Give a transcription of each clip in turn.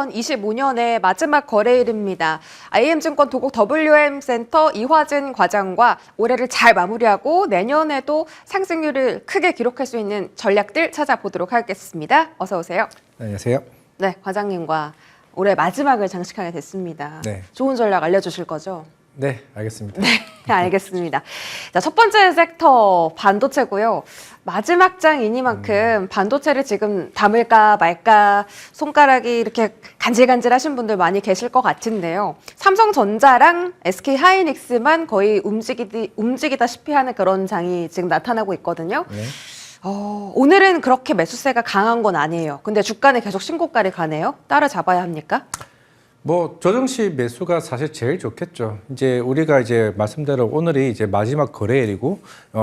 2025년의 마지막 거래일입니다. IM증권 도곡 WM센터 이화진 과장과 올해를 잘 마무리하고 내년에도 상승률을 크게 기록할 수 있는 전략들 찾아보도록 하겠습니다. 어서 오세요. 안녕하세요. 네, 과장님과 올해 마지막을 장식하게 됐습니다. 네. 좋은 전략 알려주실 거죠? 네, 알겠습니다. 네, 알겠습니다. 자, 첫 번째 섹터 반도체고요. 마지막 장이니만큼 반도체를 지금 담을까 말까 손가락이 이렇게 간질간질하신 분들 많이 계실 것 같은데요. 삼성전자랑 SK하이닉스만 거의 움직이다시피 하는 그런 장이 지금 나타나고 있거든요. 네. 오늘은 그렇게 매수세가 강한 건 아니에요. 근데 주가는 계속 신고가를 가네요. 따라잡아야 합니까? 뭐 조정시 매수가 사실 제일 좋겠죠. 이제 우리가 이제 말씀대로 오늘이 이제 마지막 거래일이고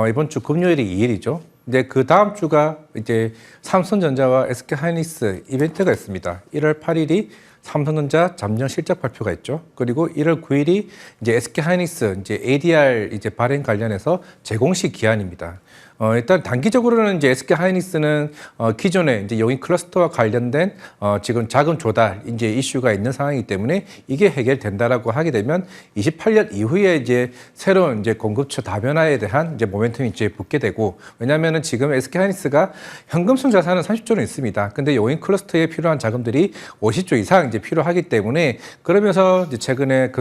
이번 주 금요일이 2일이죠. 근데 그 다음 주가 이제 삼성전자와 SK하이닉스 이벤트가 있습니다. 1월 8일이 삼성전자 잠정 실적 발표가 있죠. 그리고 1월 9일이 이제 SK하이닉스 이제 ADR 이제 발행 관련해서 재공시 기한입니다. 일단 단기적으로는 이제 SK하이닉스는 기존에 이제 용인 클러스터와 관련된 지금 자금 조달 이제 이슈가 있는 상황이기 때문에 이게 해결된다라고 하게 되면 28년 이후에 이제 새로운 이제 공급처 다변화에 대한 이제 모멘텀이 이제 붙게 되고, 왜냐하면은 지금 SK하이닉스가 현금성 자산은 30조는 있습니다. 근데 용인 클러스터에 필요한 자금들이 50조 이상 이제 필요하기 때문에, 그러면서 이제 최근에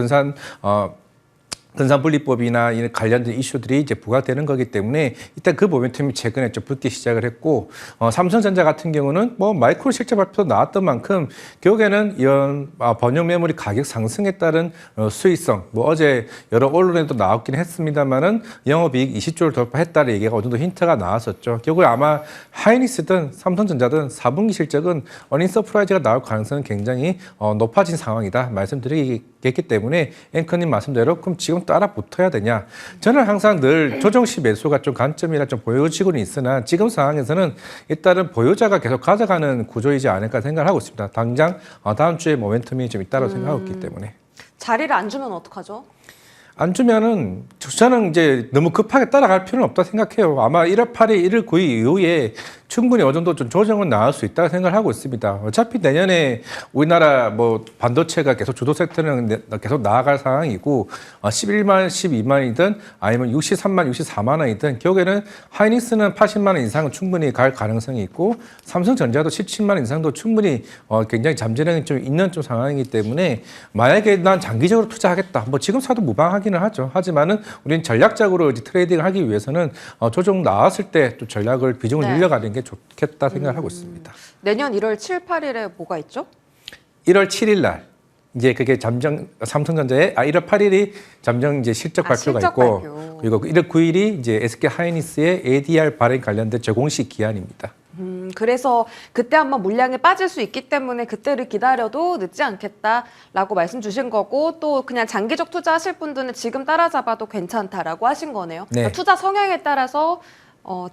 근산분리법이나 이런 관련된 이슈들이 이제 부각되는 거기 때문에 일단 그 모멘텀이 최근에 좀 붙기 시작을 했고, 삼성전자 같은 경우는 뭐 마이크로 실적 발표도 나왔던 만큼 결국에는 이런 번역 메모리 가격 상승에 따른 수익성, 뭐 어제 여러 언론에도 나왔긴 했습니다만은 영업이익 20조를 돌파했다는 얘기가 어느 정도 힌트가 나왔었죠. 결국에 아마 하이닉스든 삼성전자든 4분기 실적은 어닝 서프라이즈가 나올 가능성은 굉장히 높아진 상황이다 말씀드리겠기 때문에, 앵커님 말씀대로 그럼 지금 따라 붙어야 되냐? 저는 항상 늘 조정시 매수가 좀 관점이라 좀 보여지고는 있으나 지금 상황에서는 일단은 보유자가 계속 가져가는 구조이지 않을까 생각을 하고 있습니다. 당장 다음 주에 모멘텀이 좀 있다고 생각하고 있기 때문에. 자리를 안 주면 어떡하죠? 안 주면은 저는 이제 너무 급하게 따라갈 필요는 없다 생각해요. 아마 1월 8일, 1월 9일 이후에 충분히 어느 정도 좀 조정은 나올 수 있다고 생각을 하고 있습니다. 어차피 내년에 우리나라 뭐 반도체가 계속 주도 섹터는 계속 나아갈 상황이고, 11만, 12만이든 아니면 63만, 64만 원이든 결국에는 하이닉스는 80만 원 이상은 충분히 갈 가능성이 있고, 삼성전자도 17만 원 이상도 충분히 굉장히 잠재력이 좀 있는 좀 상황이기 때문에, 만약에 난 장기적으로 투자하겠다, 뭐 지금 사도 무방하기는 하죠. 하지만은 우리는 전략적으로 이제 트레이딩을 하기 위해서는 조정 나왔을 때 또 전략을 비중을 늘려가는 게 좋겠다 생각을 하고 있습니다. 내년 1월 7, 8일에 뭐가 있죠? 1월 7일 날 이제 그게 삼성전자의 1월 8일이 잠정 이제 실적 발표가 실적 있고, 발표. 그리고 1월 9일이 이제 SK하이닉스의 ADR 발행 관련된 재공시 기한입니다. 그래서 그때 한번 물량이 빠질 수 있기 때문에 그때를 기다려도 늦지 않겠다라고 말씀 주신 거고, 또 그냥 장기적 투자하실 분들은 지금 따라잡아도 괜찮다라고 하신 거네요. 네. 그러니까 투자 성향에 따라서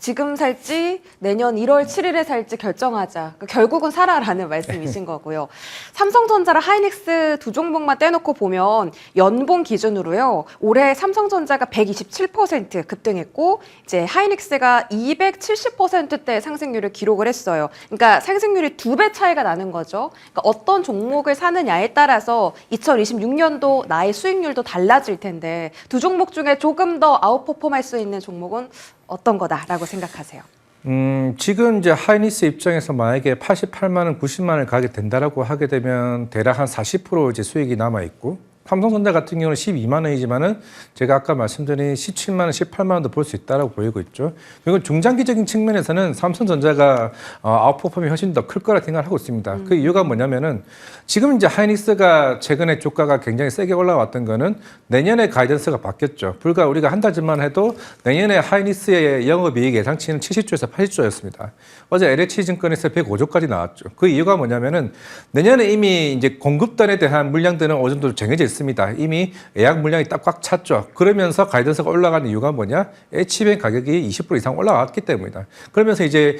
지금 살지 내년 1월 7일에 살지 결정하자. 그러니까 결국은 사라라는 말씀이신 거고요. 삼성전자랑 하이닉스 두 종목만 떼놓고 보면 연봉 기준으로요. 올해 삼성전자가 127% 급등했고, 이제 하이닉스가 270%대 상승률을 기록을 했어요. 그러니까 상승률이 2배 차이가 나는 거죠. 그러니까 어떤 종목을 사느냐에 따라서 2026년도 나의 수익률도 달라질 텐데, 두 종목 중에 조금 더 아웃퍼폼할 수 있는 종목은 어떤 거다라고 생각하세요? 지금 이제 하이닉스 입장에서 만약에 88만 원, 90만 원을 가게 된다라고 하게 되면 대략 한 40% 이제 수익이 남아 있고, 삼성전자 같은 경우는 12만 원이지만은 제가 아까 말씀드린 17만 원, 18만 원도 볼 수 있다라고 보이고 있죠. 그리고 중장기적인 측면에서는 삼성전자가 아웃퍼폼이 훨씬 더 클 거라 생각을 하고 있습니다. 그 이유가 뭐냐면은 지금 이제 하이닉스가 최근에 주가가 굉장히 세게 올라왔던 거는 내년에 가이던스가 바뀌었죠. 불과 우리가 한 달 전만 해도 내년에 하이닉스의 영업이익 예상치는 70조에서 80조였습니다. 어제 LH증권에서 105조까지 나왔죠. 그 이유가 뭐냐면은 내년에 이미 이제 공급단에 대한 물량들은 어느 정도 정해져 있습니다. 있습니다. 이미 예약 물량이 딱 꽉 찼죠. 그러면서 가이던스가 올라가는 이유가 뭐냐? HBM 가격이 20% 이상 올라갔기 때문이다. 그러면서 이제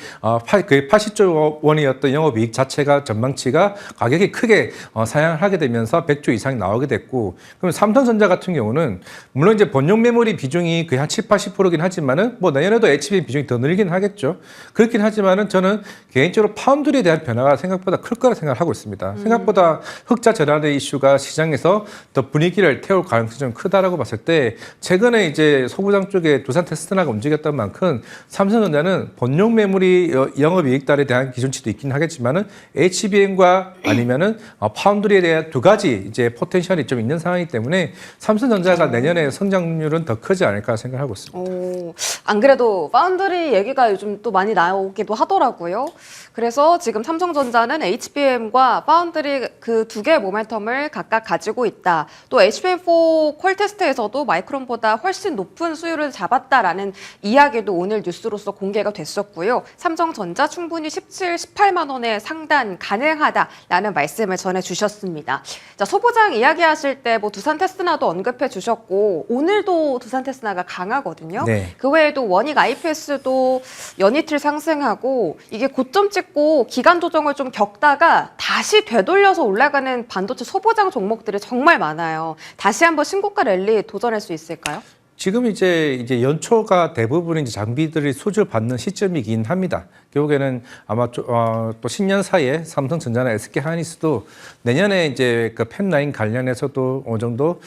거의 80조 원이었던 영업이익 자체가 전망치가 가격이 크게 상향을 하게 되면서 100조 이상이 나오게 됐고, 그럼 삼성전자 같은 경우는 물론 이제 본용 메모리 비중이 거의 한 7, 80%긴 하지만은 뭐 내년에도 HBM 비중이 더 늘긴 하겠죠. 그렇긴 하지만은 저는 개인적으로 파운드리에 대한 변화가 생각보다 클 거라 생각을 하고 있습니다. 생각보다 흑자 전환의 이슈가 시장에서 더 분위기를 태울 가능성이 좀 크다라고 봤을 때, 최근에 이제 소부장 쪽에 두산 테스트나가 움직였던 만큼 삼성전자는 본용 메모리 영업이익달에 대한 기준치도 있긴 하겠지만은 HBM과 아니면은 파운드리에 대한 두 가지 이제 포텐셜이 좀 있는 상황이기 때문에 삼성전자가 내년에 성장률은 더 크지 않을까 생각하고 있습니다. 오, 안 그래도 파운드리 얘기가 요즘 또 많이 나오기도 하더라고요. 그래서 지금 삼성전자는 HBM과 파운드리 그 두 개의 모멘텀을 각각 가지고 있다. 또 HBM4 퀄 테스트에서도 마이크론보다 훨씬 높은 수율을 잡았다라는 이야기도 오늘 뉴스로서 공개가 됐었고요. 삼성전자 충분히 17, 18만 원의 상단 가능하다라는 말씀을 전해주셨습니다. 자, 소부장 이야기하실 때 뭐 두산 테스나도 언급해 주셨고, 오늘도 두산 테스나가 강하거든요. 네. 그 외에도 원익 IPS도 연이틀 상승하고, 이게 고점 찍고 기간 조정을 좀 겪다가 다시 되돌려서 올라가는 반도체 소부장 종목들이 정말 많아요. 다시 한번 신고가 랠리 도전할 수 있을까요? 지금 이제 연초가 대부분 이제 장비들이 수주를 받는 시점이긴 합니다. 결국에는 아마 또 신년 사이에 삼성전자나 SK하이닉스도 내년에 이제 그 펜라인 관련해서도 어느 정도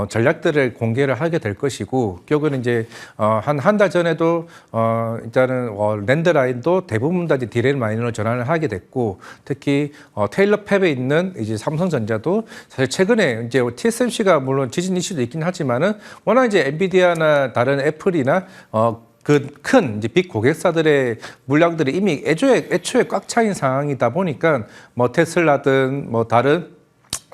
전략들을 공개를 하게 될 것이고, 결국에는 이제 한 달 전에도 일단은 랜드 라인도 대부분 다 이제 디레일 마이너로 전환을 하게 됐고, 특히 테일러 팹에 있는 이제 삼성전자도 사실 최근에 이제 TSMC가 물론 지진 이슈도 있긴 하지만은 워낙 이제 엔비디아나 다른 애플이나 그 큰 이제 빅 고객사들의 물량들이 이미 애초에 꽉 차인 상황이다 보니까 뭐 테슬라든 뭐 다른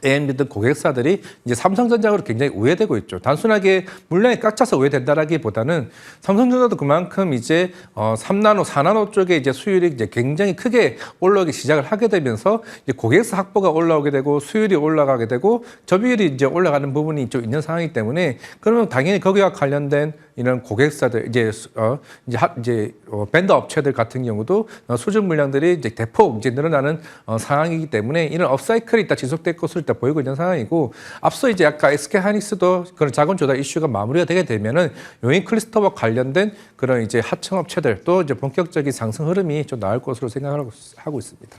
AMD 등 고객사들이 이제 삼성전자로 굉장히 우회되고 있죠. 단순하게 물량이 꽉 차서 우회된다라기보다는 삼성전자도 그만큼 이제 3나노, 4나노 쪽에 이제 수율이 이제 굉장히 크게 올라오기 시작을 하게 되면서 이제 고객사 확보가 올라오게 되고 수율이 올라가게 되고 점유율이 이제 올라가는 부분이 좀 있는 상황이기 때문에, 그러면 당연히 거기와 관련된 이런 고객사들 이제 벤더 업체들 같은 경우도 수준 물량들이 이제 대폭 이제 늘어나는 상황이기 때문에 이런 업사이클이 일단 지속될 것으로 일단 보이고 있는 상황이고, 앞서 이제 아까 SK하이닉스도 그런 자금 조달 이슈가 마무리가 되게 되면은 요인 클리스터와 관련된 그런 이제 하청 업체들 또 이제 본격적인 상승 흐름이 좀 나올 것으로 생각하고 있습니다.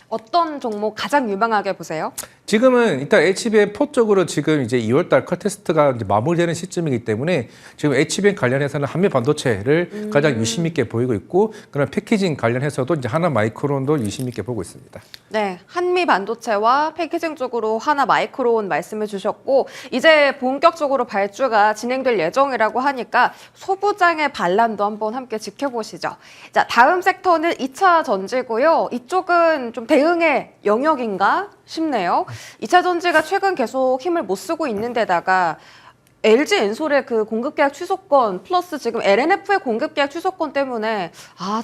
어떤 종목 가장 유망하게 보세요? 지금은 일단 HBM4 쪽으로 지금 이제 2월달 컷 테스트가 이제 마무리되는 시점이기 때문에 지금 HBM 관련해서는 한미 반도체를 가장 유심 있게 보이고 있고, 그런 패키징 관련해서도 이제 하나 마이크론도 유심 있게 보고 있습니다. 네, 한미 반도체와 패키징 쪽으로 하나 마이크론 말씀해 주셨고, 이제 본격적으로 발주가 진행될 예정이라고 하니까 소부장의 반란도 한번 함께 지켜보시죠. 자, 다음 섹터는 2차 전지고요. 이쪽은 좀 대응의 영역인가 싶네요. 2차 전지가 최근 계속 힘을 못 쓰고 있는 데다가 LG 엔솔의 그 공급계약 취소권 플러스 지금 LNF의 공급계약 취소권 때문에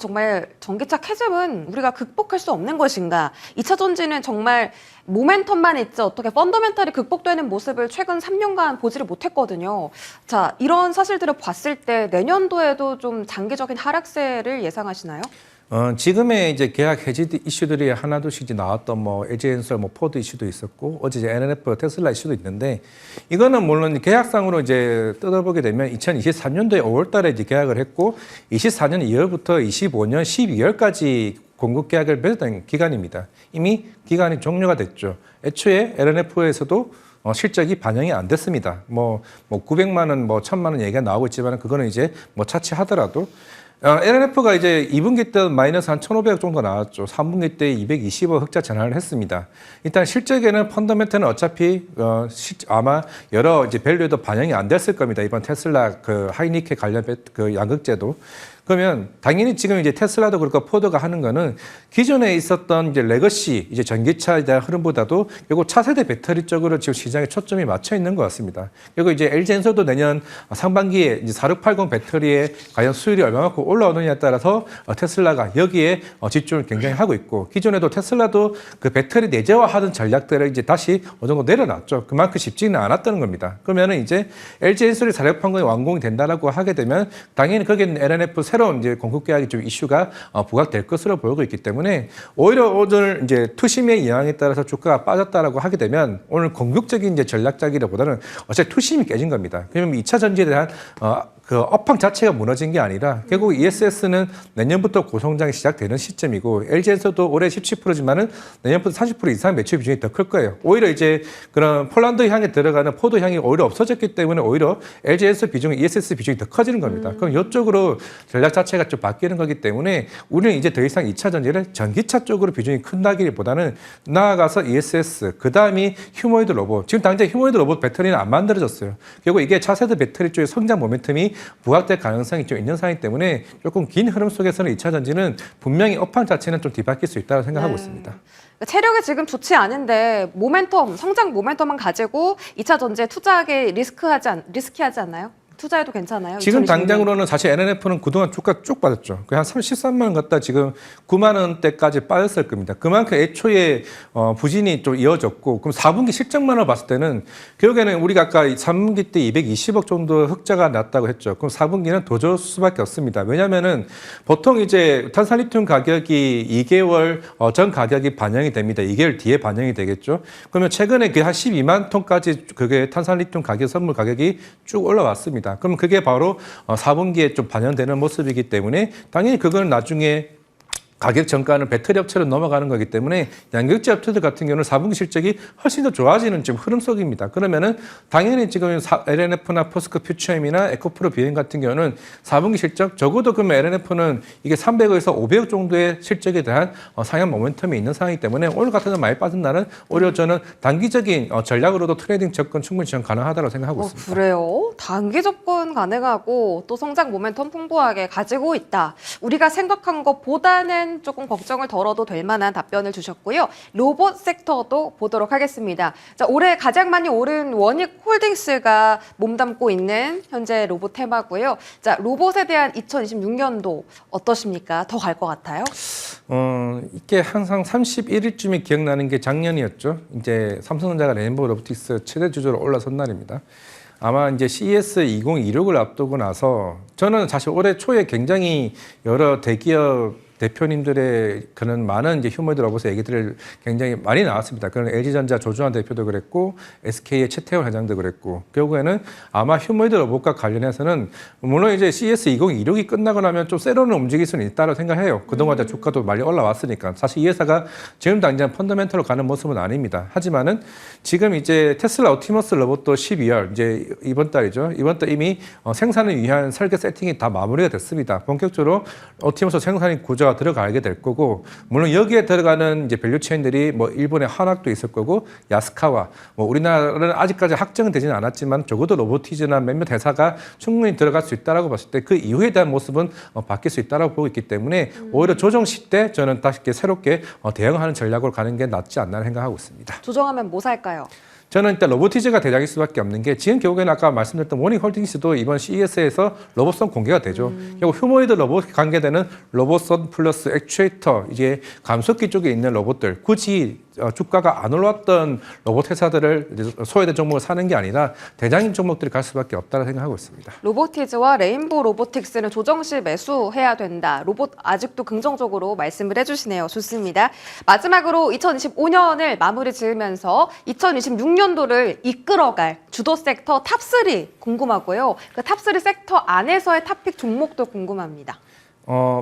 정말 전기차 캐즘은 우리가 극복할 수 없는 것인가. 2차 전지는 정말 모멘텀만 있지 어떻게 펀더멘탈이 극복되는 모습을 최근 3년간 보지를 못했거든요. 자, 이런 사실들을 봤을 때 내년도에도 좀 장기적인 하락세를 예상하시나요? 지금의 이제 계약 해지 이슈들이 하나둘씩 이제 나왔던 뭐 LG엔솔, 뭐 포드 이슈도 있었고, 어제 이제 NNF, 테슬라 이슈도 있는데, 이거는 물론 계약상으로 이제 뜯어보게 되면 2023년도에 5월달에 이제 계약을 했고, 24년 2월부터 25년 12월까지 공급 계약을 맺었던 기간입니다. 이미 기간이 종료가 됐죠. 애초에 LNF에서도 실적이 반영이 안 됐습니다. 뭐 900만 원, 뭐 1000만 원 얘기가 나오고 있지만 그거는 이제 뭐 차치하더라도. LNF가 이제 2분기 때 마이너스 한 1,500억 정도 나왔죠. 3분기 때 220억 흑자 전환을 했습니다. 일단 실적에는 펀더멘트는 어차피 아마 여러 이제 밸류에도 반영이 안 됐을 겁니다. 이번 테슬라 그 하이니케 관련 그 양극재도. 그러면 당연히 지금 이제 테슬라도 그렇고 포드가 하는 거는 기존에 있었던 이제 레거시 이제 전기차에 대한 흐름보다도 결국 차세대 배터리 쪽으로 지금 시장에 초점이 맞춰 있는 것 같습니다. 그리고 이제 LG엔소도 내년 상반기에 이제 4680 배터리의 과연 수율이 얼마만큼 올라오느냐에 따라서 테슬라가 여기에 집중을 굉장히 하고 있고, 기존에도 테슬라도 그 배터리 내재화하던 전략들을 이제 다시 어느 정도 내려놨죠. 그만큼 쉽지는 않았다는 겁니다. 그러면은 이제 LG엔솔이 4680이 완공이 된다라고 하게 되면 당연히 거기에는 LNF 새로운 이제 공급 계약이 좀 이슈가 부각될 것으로 보이고 있기 때문에 오히려 오늘 이제 투심의 영향에 따라서 주가가 빠졌다라고 하게 되면 오늘 공격적인 이제 전략적이라보다는 어차피 투심이 깨진 겁니다. 그러면 2차 전지에 대한 그 업황 자체가 무너진 게 아니라 결국 ESS는 내년부터 고성장이 시작되는 시점이고, LG에서도 올해 17%지만은 내년부터 30% 이상 매출 비중이 더 클 거예요. 오히려 이제 그런 폴란드 향에 들어가는 포도 향이 오히려 없어졌기 때문에 오히려 LG에서 비중이 ESS 비중이 더 커지는 겁니다. 그럼 이쪽으로 전략 자체가 좀 바뀌는 거기 때문에 우리는 이제 더 이상 2차 전지를 전기차 쪽으로 비중이 큰다기보다는 나아가서 ESS, 그 다음이 휴머노이드 로봇. 지금 당장 휴머노이드 로봇 배터리는 안 만들어졌어요. 결국 이게 차세대 배터리 쪽의 성장 모멘텀이 부각될 가능성이 좀 있는 상황이기 때문에 조금 긴 흐름 속에서는 2차 전지는 분명히 업황 자체는 좀 뒤바뀔 수 있다고 생각하고 있습니다. 체력이 지금 좋지 않은데 모멘텀, 성장 모멘텀만 가지고 2차 전지에 투자하기 리스키하지 않나요? 투자해도 괜찮아요? 지금 2026년. 당장으로는 사실 LNF는 그동안 주가 쭉 빠졌죠. 한 13만 원 갔다 지금 9만 원대까지 빠졌을 겁니다. 그만큼 애초에 부진이 좀 이어졌고, 그럼 4분기 실적만을 봤을 때는 결국에는 우리가 아까 3분기 때 220억 정도 흑자가 났다고 했죠. 그럼 4분기는 더 좋을 수밖에 없습니다. 왜냐하면은 보통 이제 탄산리튬 가격이 2개월 전 가격이 반영이 됩니다. 2개월 뒤에 반영이 되겠죠. 그러면 최근에 그 한 12만 톤까지 그게 탄산리튬 가격 선물 가격이 쭉 올라왔습니다. 그럼 그게 바로 4분기에 좀 반영되는 모습이기 때문에 당연히 그거는 나중에 가격 전가는 배터리 업체로 넘어가는 거기 때문에 양극재 업체들 같은 경우는 4분기 실적이 훨씬 더 좋아지는 지금 흐름 속입니다. 그러면은 당연히 지금 LNF나 포스코 퓨처엠이나 에코프로 비행 같은 경우는 4분기 실적 적어도 그러면 LNF는 이게 300억에서 500억 정도의 실적에 대한 상향 모멘텀이 있는 상황이기 때문에 오늘 같은 날 많이 빠진 날은 오히려 저는 단기적인 전략으로도 트레이딩 접근 충분히 지금 가능하다고 생각하고 있습니다. 그래요? 단기 접근 가능하고 또 성장 모멘텀 풍부하게 가지고 있다. 우리가 생각한 것보다는 조금 걱정을 덜어도 될 만한 답변을 주셨고요. 로봇 섹터도 보도록 하겠습니다. 자, 올해 가장 많이 오른 원익 홀딩스가 몸담고 있는 현재 로봇 테마고요. 자, 로봇에 대한 2026년도 어떠십니까? 더 갈 것 같아요? 이게 항상 31일쯤이 기억나는 게 작년이었죠. 이제 삼성전자가 레인보우 로보틱스 최대 주주로 올라선 날입니다. 아마 이제 CES 2026을 앞두고 나서 저는 사실 올해 초에 굉장히 여러 대기업 대표님들의 그런 많은 이제 휴머노이드 로봇의 얘기들을 굉장히 많이 나왔습니다. 그런 LG전자 조주환 대표도 그랬고 SK의 최태원 회장도 그랬고, 결국에는 아마 휴머노이드 로봇과 관련해서는 물론 이제 CES 2026이 끝나고 나면 좀 세로는 움직일 수는 있다고 생각해요. 그동안 주가도 많이 올라왔으니까. 사실 이 회사가 지금 당장 펀더멘털로 가는 모습은 아닙니다. 하지만은 지금 이제 테슬라 옵티머스 로봇도 12월 이제 이번 달이죠. 이번 달 이미 생산을 위한 설계 세팅이 다 마무리가 됐습니다. 본격적으로 옵티머스 생산이 구조가 들어가게 될 거고, 물론 여기에 들어가는 이제 밸류 체인들이 뭐 일본의 한학도 있을 거고 야스카와 뭐 우리나라는 아직까지 확정은 되지는 않았지만 적어도 로보티즈나 몇몇 회사가 충분히 들어갈 수 있다라고 봤을 때 그 이후에 대한 모습은 바뀔 수 있다라고 보고 있기 때문에 오히려 조정 시때 저는 다시 이렇게 새롭게 대응하는 전략으로 가는 게 낫지 않나 생각하고 있습니다. 조정하면 뭐 살까요? 저는 일단 로보티즈가 대장일 수밖에 없는 게 지금 결국에는 아까 말씀드렸던 원익홀딩스도 이번 CES에서 로봇선 공개가 되죠. 결국 휴머노이드 로봇 관계되는 로봇선 플러스 액추에이터, 이제 감속기 쪽에 있는 로봇들, 굳이 주가가 안 올랐던 로봇 회사들을 소외된 종목을 사는 게 아니라 대장인 종목들이 갈 수밖에 없다고 생각하고 있습니다. 로보티즈와 레인보우 로보틱스는 조정 시 매수해야 된다. 로봇 아직도 긍정적으로 말씀을 해주시네요. 좋습니다. 마지막으로 2025년을 마무리 지으면서 2026년도를 이끌어갈 주도 섹터 탑3 궁금하고요. 그 탑3 섹터 안에서의 탑픽 종목도 궁금합니다.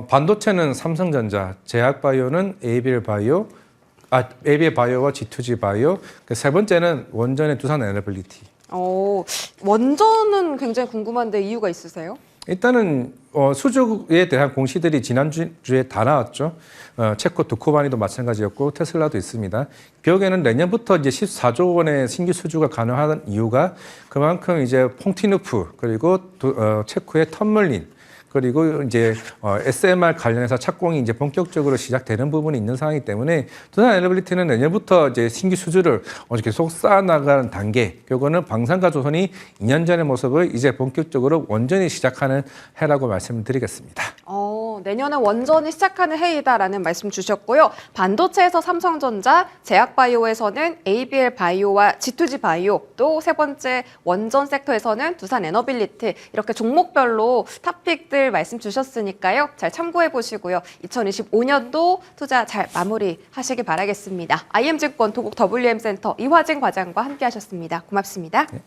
반도체는 삼성전자, 제약바이오는 에이빌 바이오, 에이빌 바이오와 G2G 바이오, 그 세 번째는 원전의 두산 에너빌리티. 원전은 굉장히 궁금한데 이유가 있으세요? 일단은 수주에 대한 공시들이 지난주에 다 나왔죠. 체코 두코바니도 마찬가지였고 테슬라도 있습니다. 결국에는 내년부터 이제 14조 원의 신규 수주가 가능한 이유가 그만큼 이제 퐁티누프 그리고 체코의 텀멀린, 그리고 이제 SMR 관련해서 착공이 이제 본격적으로 시작되는 부분이 있는 상황이기 때문에 두산 에너빌리티는 내년부터 이제 신규 수주를 계속 쌓아나가는 단계. 그거는 방산과 조선이 2년 전의 모습을 이제 본격적으로 원전이 시작하는 해라고 말씀드리겠습니다. 내년에 원전이 시작하는 해이다라는 말씀 주셨고요. 반도체에서 삼성전자, 제약바이오에서는 ABL 바이오와 G2G 바이오, 또 세 번째 원전 섹터에서는 두산 에너빌리티 이렇게 종목별로 탑픽들 말씀 주셨으니까요. 잘 참고해 보시고요. 2025년도 투자 잘 마무리하시기 바라겠습니다. IM증권 도곡 WM센터 이화진 과장과 함께 하셨습니다. 고맙습니다. 네.